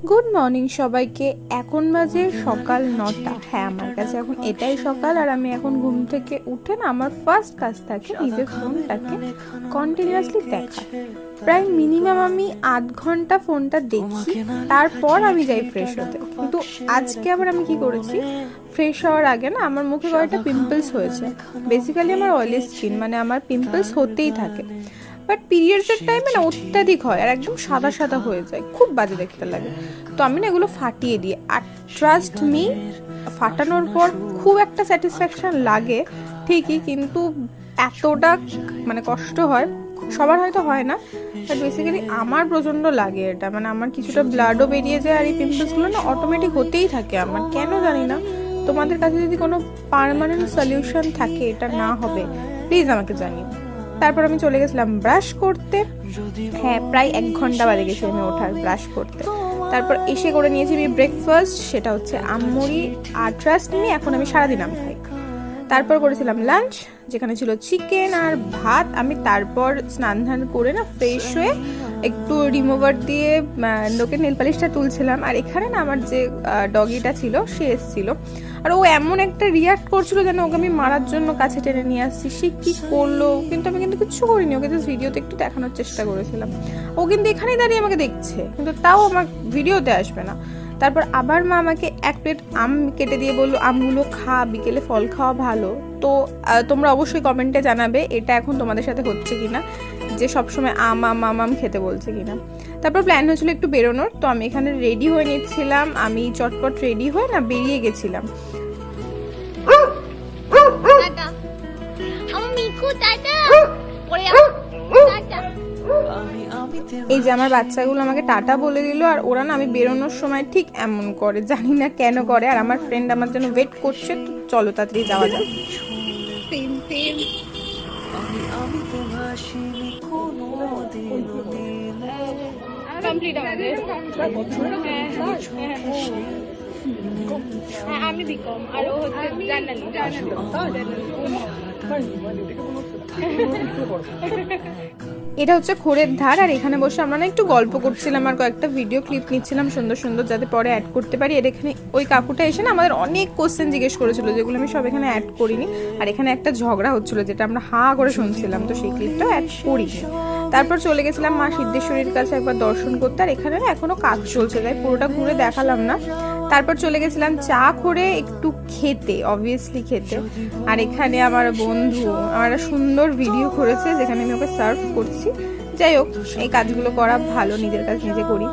Good morning সবাইকে। এখন বাজে সকাল 9টা। হ্যাঁ, আমার কাছে এখন এটাই সকাল। আর আমি এখন ঘুম থেকে উঠে না আমার ফার্স্ট কাজ থাকে নিজের ফোনটাকে কন্টিনিউয়াসলি দেখা। প্রায় মিনিমাম আমি 8 ঘন্টা ফোনটা দেখি, তারপর আমি যাই ফ্রেশ হতে। কিন্তু আজকে আবার আমি কি করেছি, ফ্রেশ হওয়ার আগে না আমার মুখে কয়েকটা পিম্পলস হয়েছে। বেসিক্যালি আমার অয়েলি স্কিন, মানে আমার পিম্পলস হতেই থাকে। বাট পিরিয়ডসের টাইমে না অত্যাধিক হয় আর একদম সাদা সাদা হয়ে যায়, খুব বাজে দেখতে লাগে। তো আমি না এগুলো ফাটিয়ে দিই। আর ট্রাস্ট মি, ফাটানোর পর খুব একটা স্যাটিসফ্যাকশন লাগে ঠিকই, কিন্তু এতটা মানে কষ্ট হয়, সবার হয়তো হয় না, বাট বেসিক্যালি আমার প্রচণ্ড লাগে এটা। মানে আমার কিছুটা ব্লাডও বেরিয়ে যায় আর এই পিম্পলসগুলো না অটোমেটিক হতেই থাকে আমার, কেন জানি না। তোমাদের কাছে যদি কোনো পার্মানেন্ট সলিউশন থাকে এটা না হবে, প্লিজ আমাকে জানিও। তারপর আমি চলে গেছিলাম ব্রাশ করতে। হ্যাঁ, প্রায় 1 ঘন্টা বাদে গেছি আমি ওঠার ব্রাশ করতে। তারপর এসে করে নিয়েছি আমি ব্রেকফাস্ট, সেটা হচ্ছে আমমুড়ি। আর ট্রাস্ট মি, এখন আমি সারাদিন আম খাই। তারপর করেছিলাম লাঞ্চ, যেখানে ছিল চিকেন আর ভাত। আমি তারপর স্নান ধান করে না ফ্রেশ হয়ে একটু রিমুভার দিয়ে লোকের নেল পালিশটা তুলছিলাম। আর এখানে না আমার যে ডগিটা ছিল সে এসেছিল, আর ও এমন একটা রিয়াক্ট করছিল যেন ওকে আমি মারার জন্য কাছে টেনে নিয়ে আসছি। সে কি করলো, কিন্তু আমি কিন্তু কিচ্ছু করিনি, ওকে জাস্ট ভিডিওতে একটু দেখানোর চেষ্টা করেছিলাম। ও কিন্তু এখানেই দাঁড়িয়ে আমাকে দেখছে, কিন্তু তাও আমার ভিডিওতে আসবে না। তারপর আবার মা আমাকে 1 প্লেট আম কেটে দিয়ে বললো আমগুলো খা, বিকেলে ফল খাওয়া ভালো। তো তোমরা অবশ্যই কমেন্টে জানাবে এটা এখন তোমাদের সাথে হচ্ছে কিনা, যে সবসময় আম আম আম আম খেতে বলছে কিনা। তারপর প্ল্যান হয়েছিল একটু বেরোনোর, তো আমি এখানে রেডি হয়ে নিচ্ছিলাম। আমি চটপট রেডি হয়ে না বেরিয়ে গেছিলাম। এই যে আমার বাচ্চাগুলো আমাকে টাটা বলে দিল, আর ওরা না আমি বেরোনোর সময় ঠিক এমন করে, জানি না কেন করে। আর আমার ফ্রেন্ড আমার জন্য ওয়েট করছে, তো চলো তাড়াতাড়ি যাওয়া যাক। আমি বিকম আর ও হচ্ছে জার্নালি। এটা হচ্ছে খোরের ধার, আর এখানে বসে আমরা না একটু গল্প করছিলাম আর কয়েকটা ভিডিও ক্লিপ নিচ্ছিলাম সুন্দর সুন্দর, যাতে পরে অ্যাড করতে পারি। আর এখানে ওই কাকুটা এসে না আমাদের অনেক কোশ্চেন জিজ্ঞেস করেছিল, যেগুলো আমি সব এখানে অ্যাড করিনি। আর এখানে একটা ঝগড়া হচ্ছিল যেটা আমরা হাঁ করে শুনছিলাম, তো সেই ক্লিপটাও অ্যাড করিনি। তারপর চলে গেছিলাম মা সিদ্ধেশ্বরীর কাছে একবার দর্শন করতে। আর এখানে না এখনো কাজ চলছে, তাই পুরোটা ঘুরে দেখালাম না। তারপর চলে গেছিলাম চা করে একটু খেতে, অবভিয়াসলি খেতে। আর এখানে আমার বন্ধু আমার সুন্দর ভিডিও করেছে, যেখানে আমি ওকে সার্ভ করছি। যাই হোক, এই কাজগুলো করা ভালো, নিজের কাজ নিজে করি।